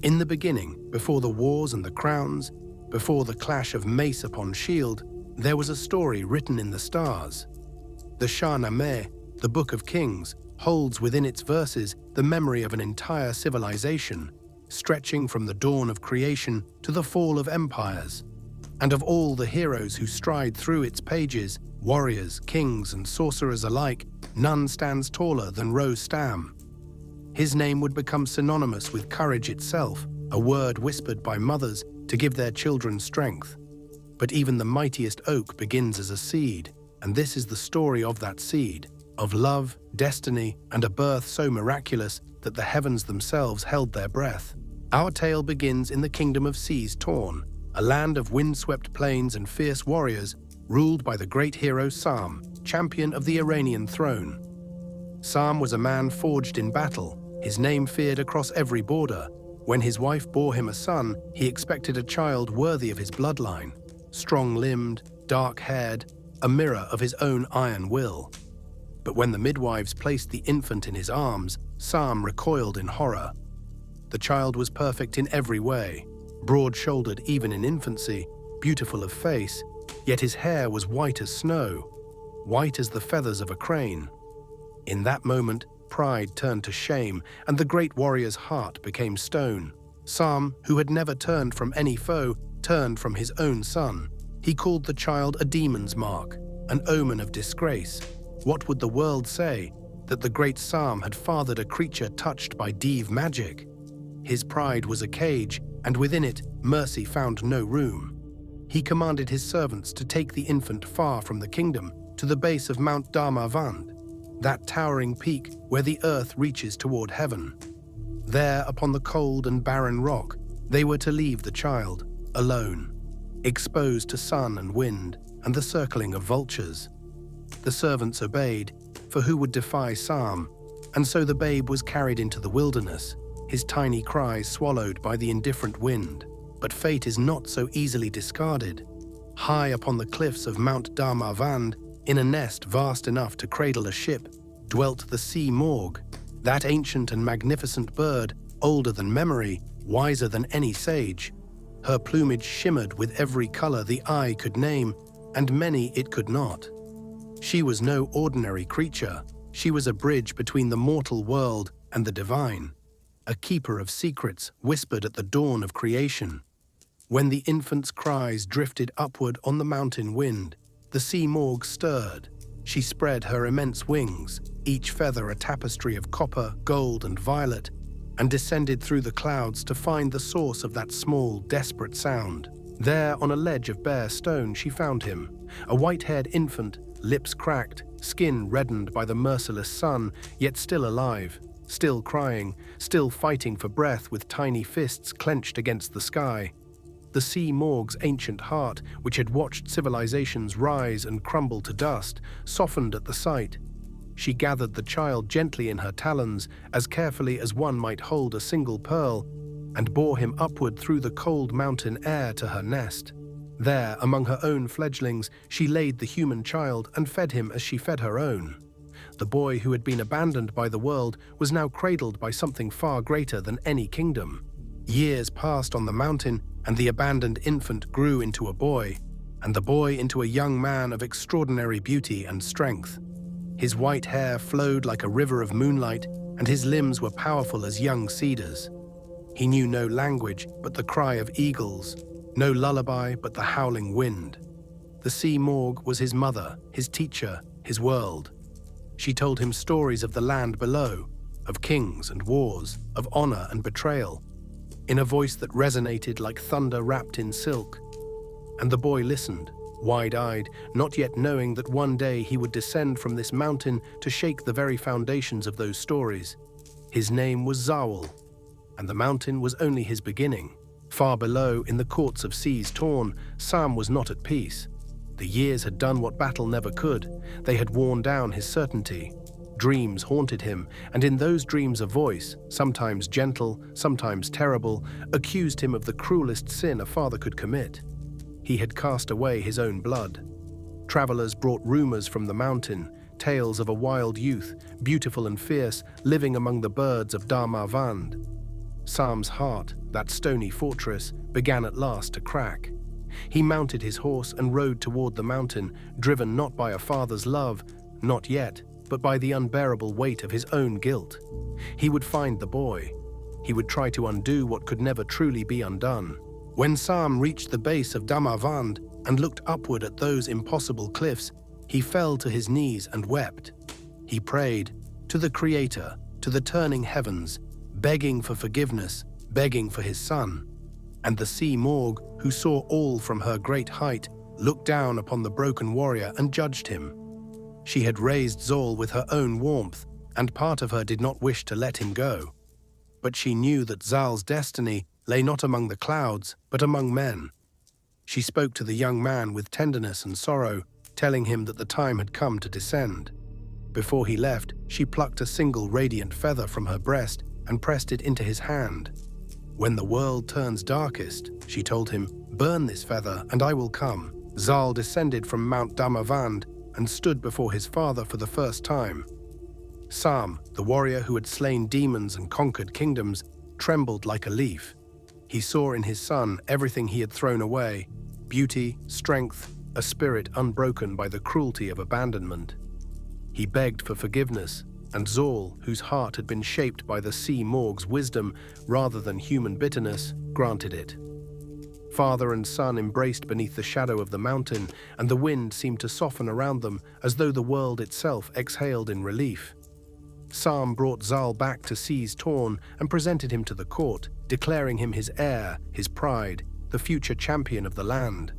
In the beginning, before the wars and the crowns, before the clash of mace upon shield, there was a story written in the stars. The Shahnameh, the Book of Kings, holds within its verses the memory of an entire civilization, stretching from the dawn of creation to the fall of empires. And of all the heroes who stride through its pages, warriors, kings, and sorcerers alike, none stands taller than Rostam. His name would become synonymous with courage itself, a word whispered by mothers to give their children strength. But even the mightiest oak begins as a seed, and this is the story of that seed, of love, destiny, and a birth so miraculous that the heavens themselves held their breath. Our tale begins in the kingdom of seas torn, a land of windswept plains and fierce warriors, ruled by the great hero Sam, champion of the Iranian throne. Sam was a man forged in battle, his name feared across every border. When his wife bore him a son, he expected a child worthy of his bloodline, strong-limbed, dark-haired, a mirror of his own iron will. But when the midwives placed the infant in his arms, Sam recoiled in horror. The child was perfect in every way, broad-shouldered even in infancy, beautiful of face, yet his hair was white as snow, white as the feathers of a crane. In that moment, pride turned to shame, and the great warrior's heart became stone. Sam, who had never turned from any foe, turned from his own son. He called the child a demon's mark, an omen of disgrace. What would the world say? That the great Sam had fathered a creature touched by Div magic? His pride was a cage, and within it, mercy found no room. He commanded his servants to take the infant far from the kingdom, to the base of Mount Damavand, that towering peak where the earth reaches toward heaven. There, upon the cold and barren rock, they were to leave the child, alone, exposed to sun and wind and the circling of vultures. The servants obeyed, for who would defy Sam? And so the babe was carried into the wilderness, his tiny cries swallowed by the indifferent wind. But fate is not so easily discarded. High upon the cliffs of Mount Damavand, in a nest vast enough to cradle a ship, dwelt the Simorgh, that ancient and magnificent bird, older than memory, wiser than any sage. Her plumage shimmered with every color the eye could name, and many it could not. She was no ordinary creature. She was a bridge between the mortal world and the divine, a keeper of secrets whispered at the dawn of creation. When the infant's cries drifted upward on the mountain wind, the Simorgh stirred. She spread her immense wings, each feather a tapestry of copper, gold, and violet, and descended through the clouds to find the source of that small, desperate sound. There, on a ledge of bare stone, she found him, a white-haired infant, lips cracked, skin reddened by the merciless sun, yet still alive, still crying, still fighting for breath with tiny fists clenched against the sky. The Simorgh's ancient heart, which had watched civilizations rise and crumble to dust, softened at the sight. She gathered the child gently in her talons, as carefully as one might hold a single pearl, and bore him upward through the cold mountain air to her nest. There, among her own fledglings, she laid the human child and fed him as she fed her own. The boy who had been abandoned by the world was now cradled by something far greater than any kingdom. Years passed on the mountain, and the abandoned infant grew into a boy, and the boy into a young man of extraordinary beauty and strength. His white hair flowed like a river of moonlight, and his limbs were powerful as young cedars. He knew no language but the cry of eagles, no lullaby but the howling wind. The Simorgh was his mother, his teacher, his world. She told him stories of the land below, of kings and wars, of honor and betrayal, in a voice that resonated like thunder wrapped in silk. And the boy listened, wide-eyed, not yet knowing that one day he would descend from this mountain to shake the very foundations of those stories. His name was Zawal, and the mountain was only his beginning. Far below, in the courts of seas torn, Sam was not at peace. The years had done what battle never could. They had worn down his certainty. Dreams haunted him, and in those dreams a voice, sometimes gentle, sometimes terrible, accused him of the cruelest sin a father could commit. He had cast away his own blood. Travelers brought rumors from the mountain, tales of a wild youth, beautiful and fierce, living among the birds of Damavand. Sam's heart, that stony fortress, began at last to crack. He mounted his horse and rode toward the mountain, driven not by a father's love, not yet, but by the unbearable weight of his own guilt. He would find the boy. He would try to undo what could never truly be undone. When Sam reached the base of Damavand and looked upward at those impossible cliffs, he fell to his knees and wept. He prayed to the Creator, to the turning heavens, begging for forgiveness, begging for his son. And the Simorgh, who saw all from her great height, looked down upon the broken warrior and judged him. She had raised Zol with her own warmth, and part of her did not wish to let him go. But she knew that Zal's destiny lay not among the clouds, but among men. She spoke to the young man with tenderness and sorrow, telling him that the time had come to descend. Before he left, she plucked a single radiant feather from her breast and pressed it into his hand. "When the world turns darkest," she told him, "burn this feather and I will come." Zal descended from Mount Damavand and stood before his father for the first time. Sam, the warrior who had slain demons and conquered kingdoms, trembled like a leaf. He saw in his son everything he had thrown away: beauty, strength, a spirit unbroken by the cruelty of abandonment. He begged for forgiveness, and Zol, whose heart had been shaped by the Simorgh's wisdom rather than human bitterness, granted it. Father and son embraced beneath the shadow of the mountain, and the wind seemed to soften around them as though the world itself exhaled in relief. Sam brought Zal back to Seas Torn and presented him to the court, declaring him his heir, his pride, the future champion of the land.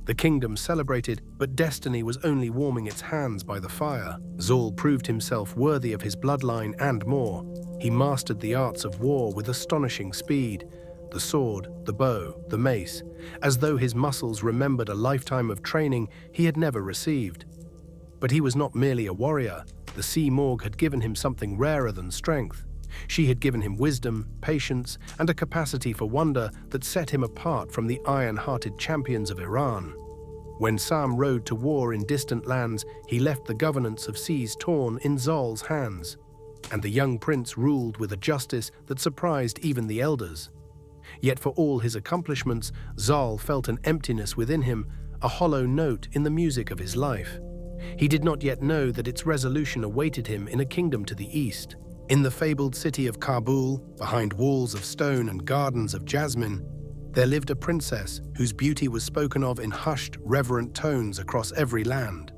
The kingdom celebrated, but destiny was only warming its hands by the fire. Zol proved himself worthy of his bloodline and more. He mastered the arts of war with astonishing speed: the sword, the bow, the mace, as though his muscles remembered a lifetime of training he had never received. But he was not merely a warrior. The Simorgh had given him something rarer than strength. She had given him wisdom, patience, and a capacity for wonder that set him apart from the iron-hearted champions of Iran. When Sam rode to war in distant lands, he left the governance of Seas Torn in Zol's hands, and the young prince ruled with a justice that surprised even the elders. Yet for all his accomplishments, Zal felt an emptiness within him, a hollow note in the music of his life. He did not yet know that its resolution awaited him in a kingdom to the east. In the fabled city of Kabul, behind walls of stone and gardens of jasmine, there lived a princess whose beauty was spoken of in hushed, reverent tones across every land.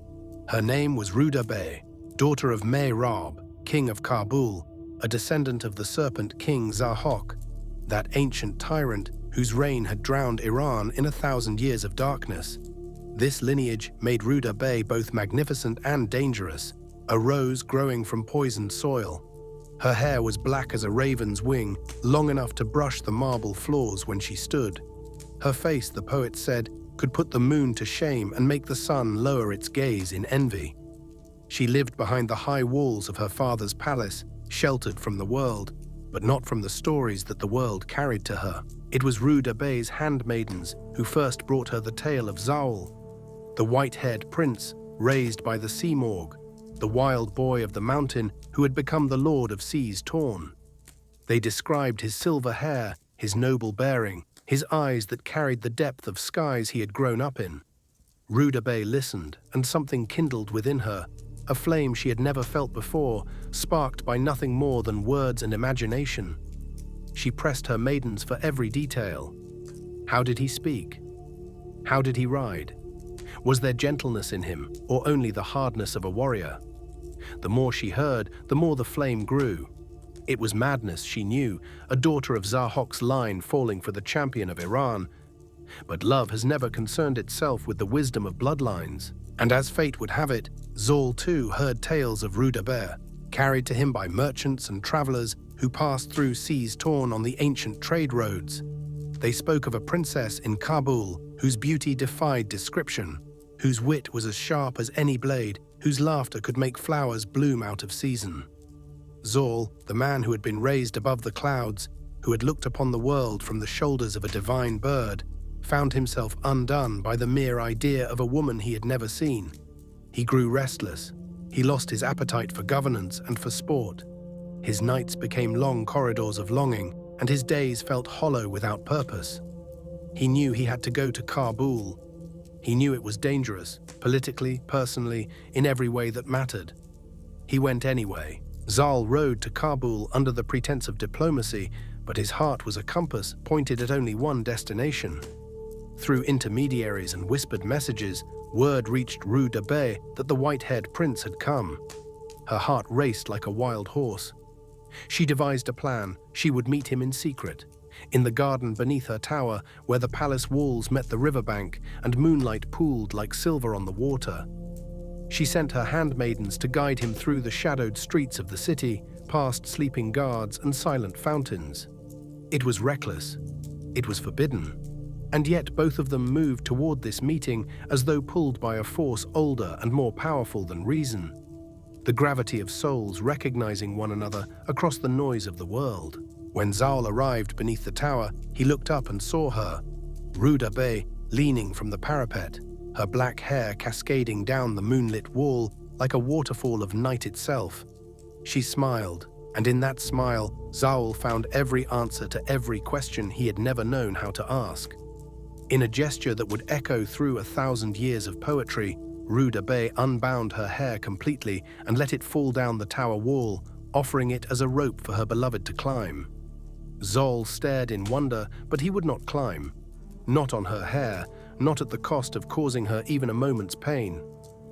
Her name was Rudabeh, daughter of Mehrab, king of Kabul, a descendant of the serpent king Zahok, that ancient tyrant whose reign had drowned Iran in 1,000 years of darkness. This lineage made Rudabeh both magnificent and dangerous, a rose growing from poisoned soil. Her hair was black as a raven's wing, long enough to brush the marble floors when she stood. Her face, the poet said, could put the moon to shame and make the sun lower its gaze in envy. She lived behind the high walls of her father's palace, sheltered from the world, but not from the stories that the world carried to her. It was Rudabeh's handmaidens who first brought her the tale of Zaul, the white-haired prince raised by the Simorgh, the wild boy of the mountain who had become the lord of Seas Torn. They described his silver hair, his noble bearing, his eyes that carried the depth of skies he had grown up in. Rudabeh listened, and something kindled within her, a flame she had never felt before, sparked by nothing more than words and imagination. She pressed her maidens for every detail. How did he speak? How did he ride? Was there gentleness in him, or only the hardness of a warrior? The more she heard, the more the flame grew. It was madness, she knew, a daughter of Zahok's line falling for the champion of Iran. But love has never concerned itself with the wisdom of bloodlines. And as fate would have it, Zol too heard tales of Rudabeh, carried to him by merchants and travelers who passed through Seas Torn on the ancient trade roads. They spoke of a princess in Kabul whose beauty defied description, whose wit was as sharp as any blade, whose laughter could make flowers bloom out of season. Zol, the man who had been raised above the clouds, who had looked upon the world from the shoulders of a divine bird, found himself undone by the mere idea of a woman he had never seen. He grew restless. He lost his appetite for governance and for sport. His nights became long corridors of longing, and his days felt hollow without purpose. He knew he had to go to Kabul. He knew it was dangerous, politically, personally, in every way that mattered. He went anyway. Zal rode to Kabul under the pretense of diplomacy, but his heart was a compass pointed at only one destination. Through intermediaries and whispered messages, word reached Rudabeh that the white-haired prince had come. Her heart raced like a wild horse. She devised a plan. She would meet him in secret, in the garden beneath her tower, where the palace walls met the riverbank and moonlight pooled like silver on the water. She sent her handmaidens to guide him through the shadowed streets of the city, past sleeping guards and silent fountains. It was reckless. It was forbidden. And yet both of them moved toward this meeting as though pulled by a force older and more powerful than reason. The gravity of souls recognizing one another across the noise of the world. When Zal arrived beneath the tower, he looked up and saw her, Rudabeh, leaning from the parapet, her black hair cascading down the moonlit wall like a waterfall of night itself. She smiled, and in that smile, Zal found every answer to every question he had never known how to ask. In a gesture that would echo through 1,000 years of poetry, Rudabeh unbound her hair completely and let it fall down the tower wall, offering it as a rope for her beloved to climb. Zal stared in wonder, but he would not climb. Not on her hair, not at the cost of causing her even a moment's pain.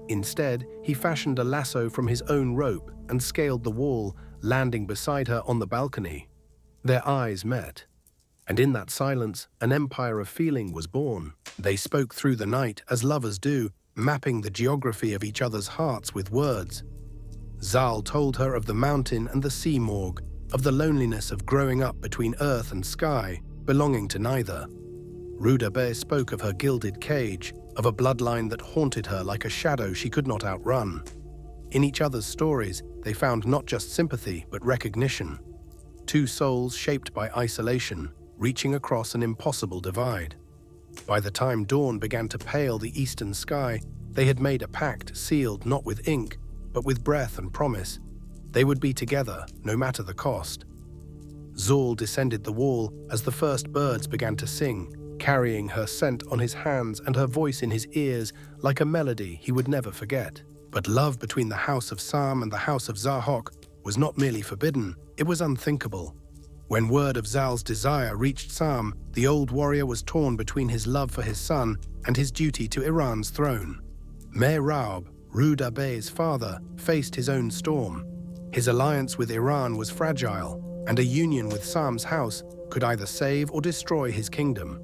Instead, he fashioned a lasso from his own rope and scaled the wall, landing beside her on the balcony. Their eyes met. And in that silence, an empire of feeling was born. They spoke through the night, as lovers do, mapping the geography of each other's hearts with words. Zal told her of the mountain and the Simorgh, of the loneliness of growing up between earth and sky, belonging to neither. Rudabeh spoke of her gilded cage, of a bloodline that haunted her like a shadow she could not outrun. In each other's stories, they found not just sympathy, but recognition. Two souls shaped by isolation, reaching across an impossible divide. By the time dawn began to pale the eastern sky, they had made a pact sealed not with ink, but with breath and promise. They would be together, no matter the cost. Zal descended the wall as the first birds began to sing, carrying her scent on his hands and her voice in his ears like a melody he would never forget. But love between the house of Sam and the house of Zahok was not merely forbidden, it was unthinkable. When word of Zal's desire reached Sam, the old warrior was torn between his love for his son and his duty to Iran's throne. Raub, Rudabeh's father, faced his own storm. His alliance with Iran was fragile, and a union with Sam's house could either save or destroy his kingdom.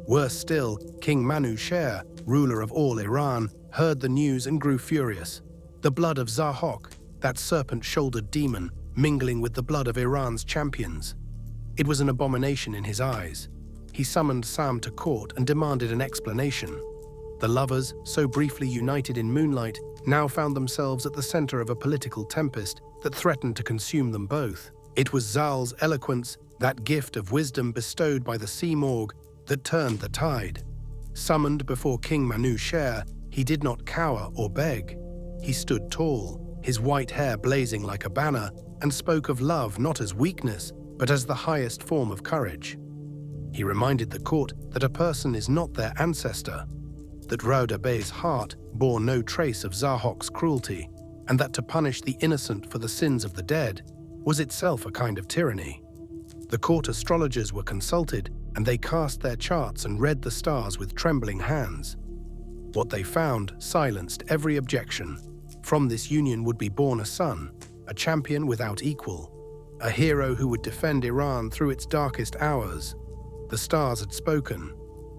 Worse still, King Manu Sher, ruler of all Iran, heard the news and grew furious. The blood of Zahok, that serpent-shouldered demon, mingling with the blood of Iran's champions. It was an abomination in his eyes. He summoned Sam to court and demanded an explanation. The lovers, so briefly united in moonlight, now found themselves at the center of a political tempest that threatened to consume them both. It was Zal's eloquence, that gift of wisdom bestowed by the Simorgh, that turned the tide. Summoned before King Manu Sher, he did not cower or beg. He stood tall, his white hair blazing like a banner, and spoke of love not as weakness, but as the highest form of courage. He reminded the court that a person is not their ancestor, that Rudabeh's heart bore no trace of Zahok's cruelty, and that to punish the innocent for the sins of the dead was itself a kind of tyranny. The court astrologers were consulted, and they cast their charts and read the stars with trembling hands. What they found silenced every objection. From this union would be born a son, a champion without equal, a hero who would defend Iran through its darkest hours. The stars had spoken.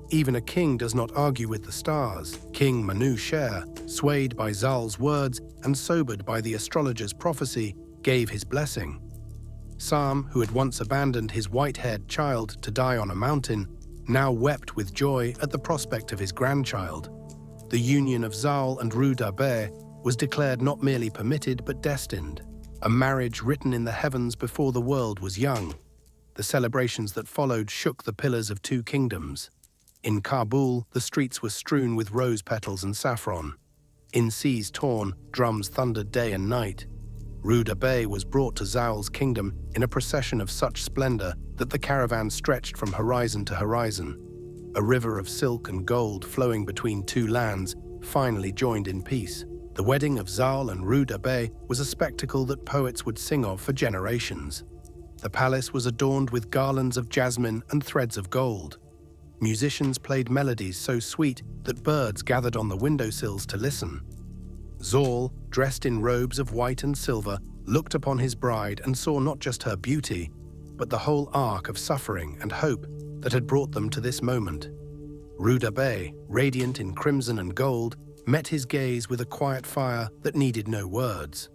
Even a king does not argue with the stars. King Manu Sher, swayed by Zal's words and sobered by the astrologer's prophecy, gave his blessing. Sam, who had once abandoned his white-haired child to die on a mountain, now wept with joy at the prospect of his grandchild. The union of Zal and Rudabeh was declared not merely permitted but destined, a marriage written in the heavens before the world was young. The celebrations that followed shook the pillars of two kingdoms. In Kabul, the streets were strewn with rose petals and saffron. In seas torn, drums thundered day and night. Rudabeh was brought to Zal's kingdom in a procession of such splendor that the caravan stretched from horizon to horizon. A river of silk and gold flowing between two lands finally joined in peace. The wedding of Zal and Rudabeh was a spectacle that poets would sing of for generations. The palace was adorned with garlands of jasmine and threads of gold. Musicians played melodies so sweet that birds gathered on the windowsills to listen. Zal, dressed in robes of white and silver, looked upon his bride and saw not just her beauty, but the whole arc of suffering and hope that had brought them to this moment. Rudabeh, radiant in crimson and gold, met his gaze with a quiet fire that needed no words.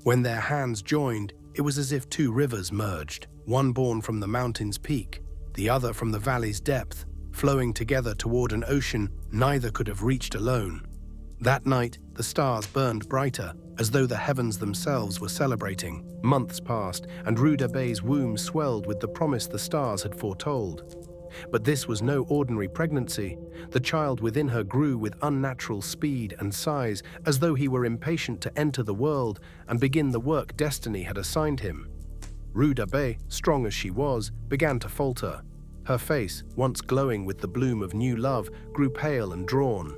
When their hands joined, it was as if two rivers merged, one born from the mountain's peak, the other from the valley's depth, flowing together toward an ocean neither could have reached alone. That night, the stars burned brighter, as though the heavens themselves were celebrating. Months passed, and Rudabeh's womb swelled with the promise the stars had foretold. But this was no ordinary pregnancy. The child within her grew with unnatural speed and size, as though he were impatient to enter the world and begin the work destiny had assigned him. Rudabeh, strong as she was, began to falter. Her face, once glowing with the bloom of new love, grew pale and drawn.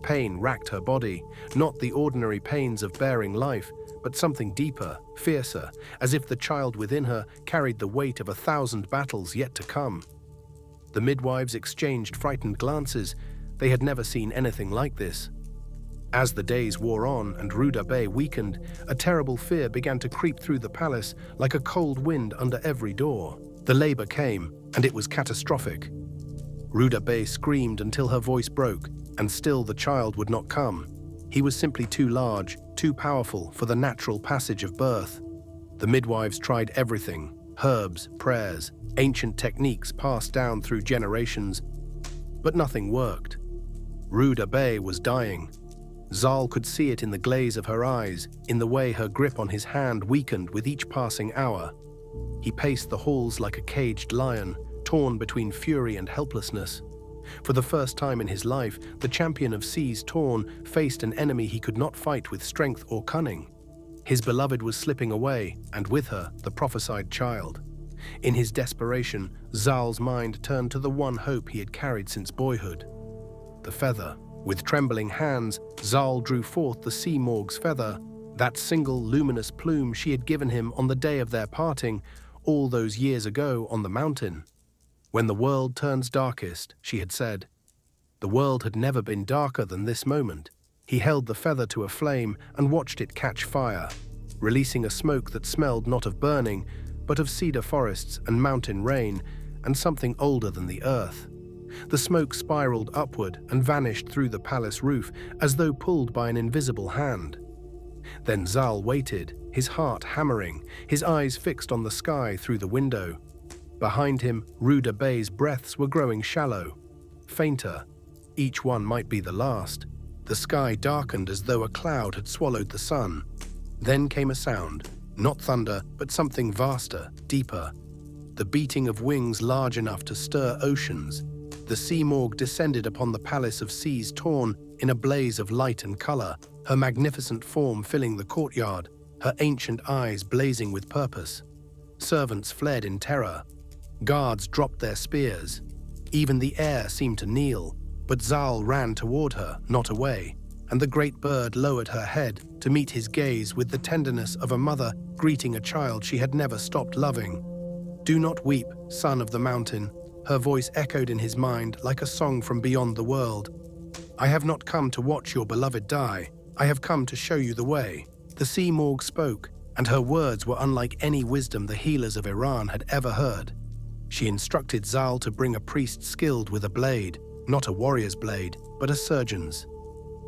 Pain racked her body, not the ordinary pains of bearing life, but something deeper, fiercer, as if the child within her carried the weight of 1,000 battles yet to come. The midwives exchanged frightened glances. They had never seen anything like this. As the days wore on and Rudabeh weakened, a terrible fear began to creep through the palace like a cold wind under every door. The labor came, and it was catastrophic. Rudabeh screamed until her voice broke, and still the child would not come. He was simply too large, too powerful for the natural passage of birth. The midwives tried everything: herbs, prayers, ancient techniques passed down through generations, but nothing worked. Rudabeh was dying. Zal could see it in the glaze of her eyes, in the way her grip on his hand weakened with each passing hour. He paced the halls like a caged lion, torn between fury and helplessness. For the first time in his life, the champion of seas torn faced an enemy he could not fight with strength or cunning. His beloved was slipping away, and with her, the prophesied child. In his desperation, Zal's mind turned to the one hope he had carried since boyhood: the feather. With trembling hands, Zal drew forth the Simorgh's feather, that single luminous plume she had given him on the day of their parting, all those years ago on the mountain. When the world turns darkest, she had said. The world had never been darker than this moment. He held the feather to a flame and watched it catch fire, releasing a smoke that smelled not of burning, but of cedar forests and mountain rain, and something older than the earth. The smoke spiraled upward and vanished through the palace roof, as though pulled by an invisible hand. Then Zal waited, his heart hammering, his eyes fixed on the sky through the window. Behind him, Rudabeh's breaths were growing shallow, fainter. Each one might be the last. The sky darkened as though a cloud had swallowed the sun. Then came a sound, not thunder, but something vaster, deeper. The beating of wings large enough to stir oceans. The Simorgh descended upon the palace of seas torn in a blaze of light and color, her magnificent form filling the courtyard, her ancient eyes blazing with purpose. Servants fled in terror. Guards dropped their spears. Even the air seemed to kneel, but Zal ran toward her, not away, and the great bird lowered her head to meet his gaze with the tenderness of a mother greeting a child she had never stopped loving. "Do not weep, son of the mountain," her voice echoed in his mind like a song from beyond the world. "I have not come to watch your beloved die. I have come to show you the way." The Simorgh spoke, and her words were unlike any wisdom the healers of Iran had ever heard. She instructed Zal to bring a priest skilled with a blade, not a warrior's blade, but a surgeon's.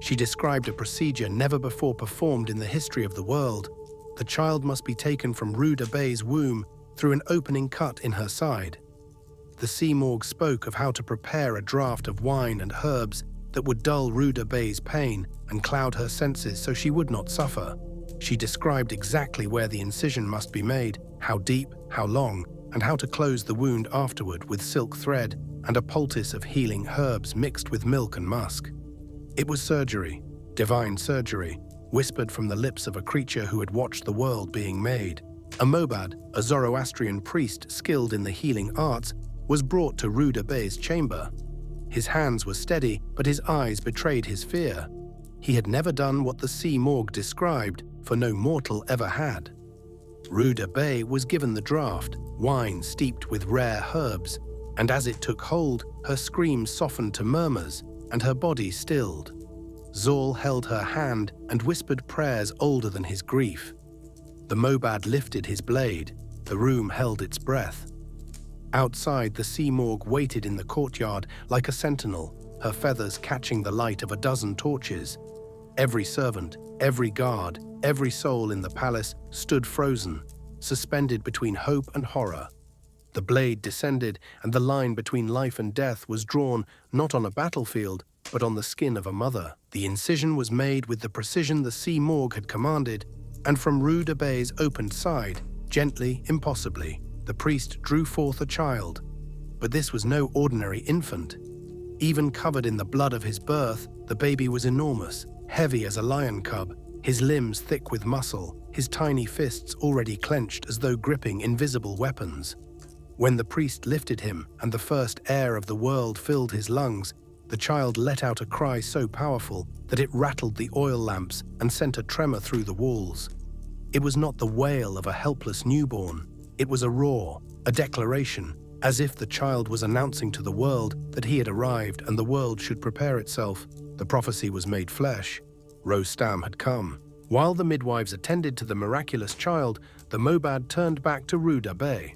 She described a procedure never before performed in the history of the world. The child must be taken from Rudabeh's womb through an opening cut in her side. The Simorgh spoke of how to prepare a draught of wine and herbs that would dull Rudabeh's pain and cloud her senses so she would not suffer. She described exactly where the incision must be made, how deep, how long, and how to close the wound afterward with silk thread and a poultice of healing herbs mixed with milk and musk. It was surgery, divine surgery, whispered from the lips of a creature who had watched the world being made. A Mobad, a Zoroastrian priest skilled in the healing arts, was brought to Rudabeh's chamber. His hands were steady, but his eyes betrayed his fear. He had never done what the Simorgh described, for no mortal ever had. Rudabeh was given the draught, wine steeped with rare herbs, and as it took hold, her screams softened to murmurs, and her body stilled. Zal held her hand and whispered prayers older than his grief. The Mobad lifted his blade. The room held its breath. Outside, the Simorgh waited in the courtyard like a sentinel, her feathers catching the light of a dozen torches. Every servant, every guard, every soul in the palace stood frozen, suspended between hope and horror. The blade descended, and the line between life and death was drawn not on a battlefield, but on the skin of a mother. The incision was made with the precision the Simorgh had commanded, and from Rudabeh's opened side, gently, impossibly, the priest drew forth a child. But this was no ordinary infant. Even covered in the blood of his birth, the baby was enormous, heavy as a lion cub, his limbs thick with muscle, his tiny fists already clenched as though gripping invisible weapons. When the priest lifted him and the first air of the world filled his lungs, the child let out a cry so powerful that it rattled the oil lamps and sent a tremor through the walls. It was not the wail of a helpless newborn. It was a roar, a declaration, as if the child was announcing to the world that he had arrived and the world should prepare itself. The prophecy was made flesh. Rostam had come. While the midwives attended to the miraculous child, the Mobad turned back to Rudabeh.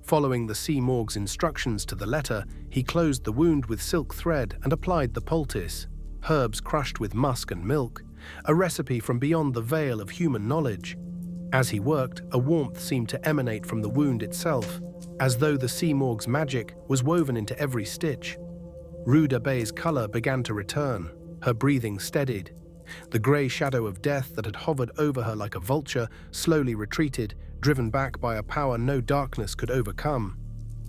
Following the Simorgh's instructions to the letter, he closed the wound with silk thread and applied the poultice, herbs crushed with musk and milk, a recipe from beyond the veil of human knowledge. As he worked, a warmth seemed to emanate from the wound itself, as though the Simorgh's magic was woven into every stitch. Rudabeh's color began to return, her breathing steadied. The grey shadow of death that had hovered over her like a vulture slowly retreated, driven back by a power no darkness could overcome.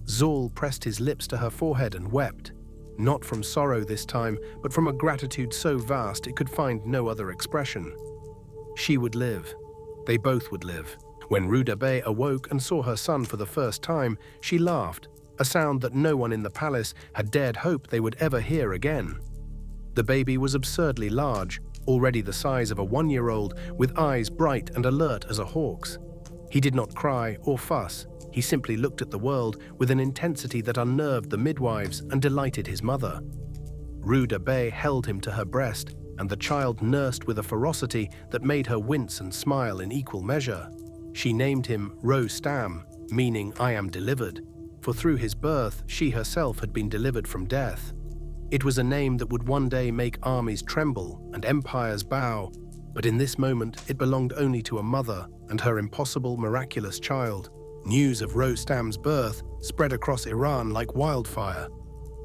Zal pressed his lips to her forehead and wept, not from sorrow this time, but from a gratitude so vast it could find no other expression. She would live. They both would live. When Rudabeh awoke and saw her son for the first time, she laughed, a sound that no one in the palace had dared hope they would ever hear again. The baby was absurdly large, already the size of a 1-year-old, with eyes bright and alert as a hawk's. He did not cry or fuss. He simply looked at the world with an intensity that unnerved the midwives and delighted his mother. Rudabeh held him to her breast, and the child nursed with a ferocity that made her wince and smile in equal measure. She named him Rostam, meaning I am delivered, for through his birth she herself had been delivered from death. It was a name that would one day make armies tremble and empires bow, but in this moment it belonged only to a mother and her impossible, miraculous child. News of Rostam's birth spread across Iran like wildfire.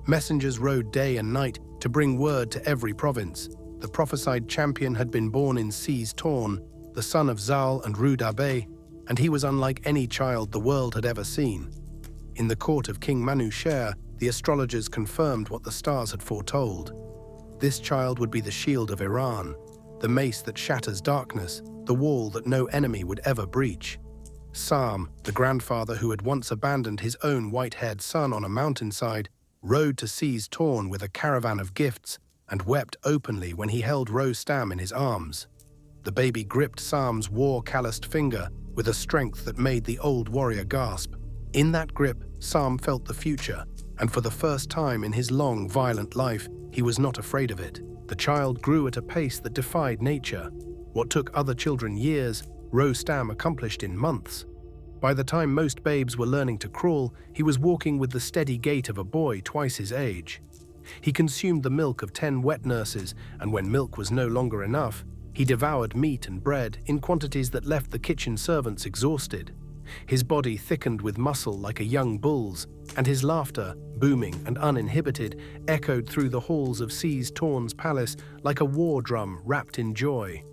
Messengers rode day and night to bring word to every province. The prophesied champion had been born in seas torn, the son of Zal and Rudabeh, and he was unlike any child the world had ever seen. In the court of King Manusher, the astrologers confirmed what the stars had foretold. This child would be the shield of Iran, the mace that shatters darkness, the wall that no enemy would ever breach. Sam, the grandfather who had once abandoned his own white-haired son on a mountainside, rode to seas torn with a caravan of gifts and wept openly when he held Rostam in his arms. The baby gripped Sam's war-calloused finger with a strength that made the old warrior gasp. In that grip, Sam felt the future, and for the first time in his long, violent life, he was not afraid of it. The child grew at a pace that defied nature. What took other children years, Rostam accomplished in months. By the time most babes were learning to crawl, he was walking with the steady gait of a boy twice his age. He consumed the milk of 10 wet nurses, and when milk was no longer enough, he devoured meat and bread in quantities that left the kitchen servants exhausted. His body thickened with muscle like a young bull's, and his laughter, booming and uninhibited, echoed through the halls of Seas Torn's palace like a war drum wrapped in joy.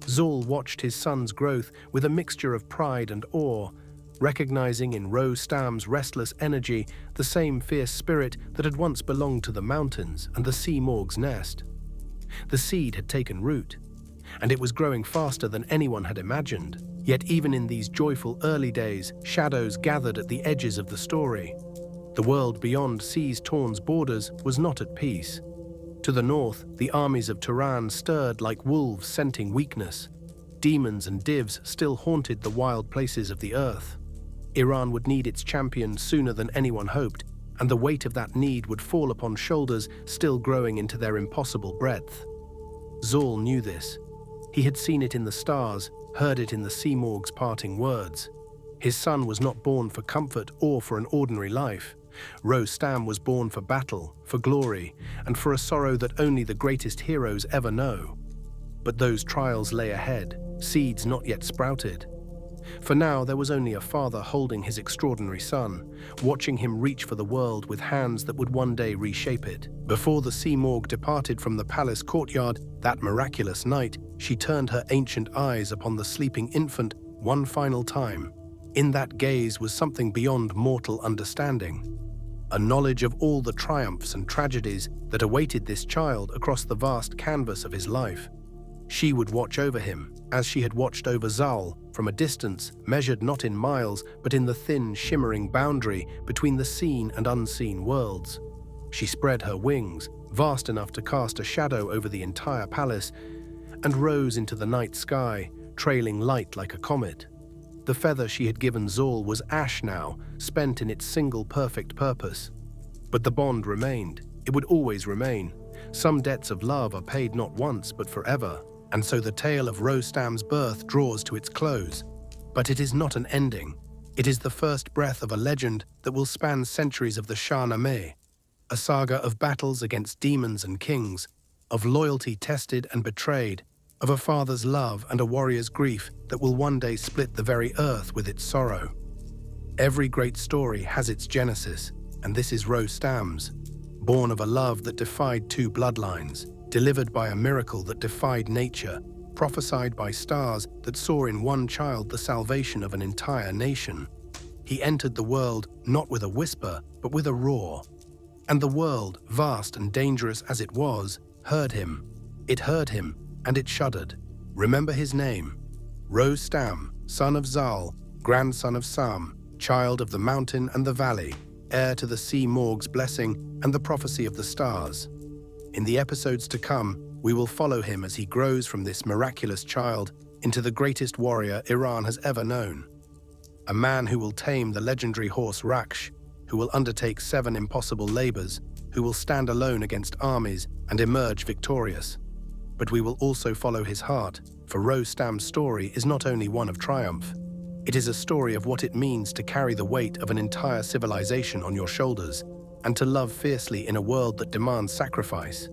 Zal watched his son's growth with a mixture of pride and awe, recognizing in Rostam's restless energy the same fierce spirit that had once belonged to the mountains and the Simorgh's nest. The seed had taken root. and it was growing faster than anyone had imagined. Yet even in these joyful early days, shadows gathered at the edges of the story. The world beyond Seas-Torn's borders was not at peace. To the north, the armies of Turan stirred like wolves scenting weakness. Demons and divs still haunted the wild places of the earth. Iran would need its champion sooner than anyone hoped, and the weight of that need would fall upon shoulders still growing into their impossible breadth. Zal knew this. He had seen it in the stars, heard it in the Simorgh's parting words. His son was not born for comfort or for an ordinary life. Rostam was born for battle, for glory, and for a sorrow that only the greatest heroes ever know. But those trials lay ahead, seeds not yet sprouted. For now, there was only a father holding his extraordinary son, watching him reach for the world with hands that would one day reshape it. Before the Simorgh departed from the palace courtyard that miraculous night, she turned her ancient eyes upon the sleeping infant one final time. In that gaze was something beyond mortal understanding. A knowledge of all the triumphs and tragedies that awaited this child across the vast canvas of his life. She would watch over him, as she had watched over Zal, from a distance measured not in miles, but in the thin, shimmering boundary between the seen and unseen worlds. She spread her wings, vast enough to cast a shadow over the entire palace, and rose into the night sky, trailing light like a comet. The feather she had given Zal was ash now, spent in its single perfect purpose. But the bond remained. It would always remain. Some debts of love are paid not once, but forever. And so the tale of Rostam's birth draws to its close. But it is not an ending. It is the first breath of a legend that will span centuries of the Shahnameh, a saga of battles against demons and kings, of loyalty tested and betrayed, of a father's love and a warrior's grief that will one day split the very earth with its sorrow. Every great story has its genesis, and this is Rostam's, born of a love that defied two bloodlines, delivered by a miracle that defied nature, prophesied by stars that saw in one child the salvation of an entire nation. He entered the world not with a whisper, but with a roar. And the world, vast and dangerous as it was, heard him. It heard him, and it shuddered. Remember his name: Rostam, son of Zal, grandson of Sam, child of the mountain and the valley, heir to the Simorgh's blessing and the prophecy of the stars. In the episodes to come, we will follow him as he grows from this miraculous child into the greatest warrior Iran has ever known. A man who will tame the legendary horse Raksh, who will undertake 7 impossible labors, who will stand alone against armies and emerge victorious. But we will also follow his heart, for Rostam's story is not only one of triumph. It is a story of what it means to carry the weight of an entire civilization on your shoulders, and to love fiercely in a world that demands sacrifice.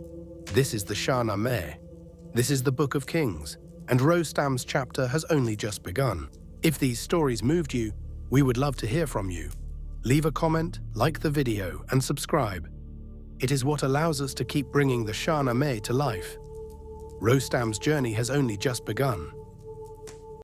This is the Shahnameh. This is the Book of Kings, and Rostam's chapter has only just begun. If these stories moved you, we would love to hear from you. Leave a comment, like the video, and subscribe. It is what allows us to keep bringing the Shahnameh to life. Rostam's journey has only just begun.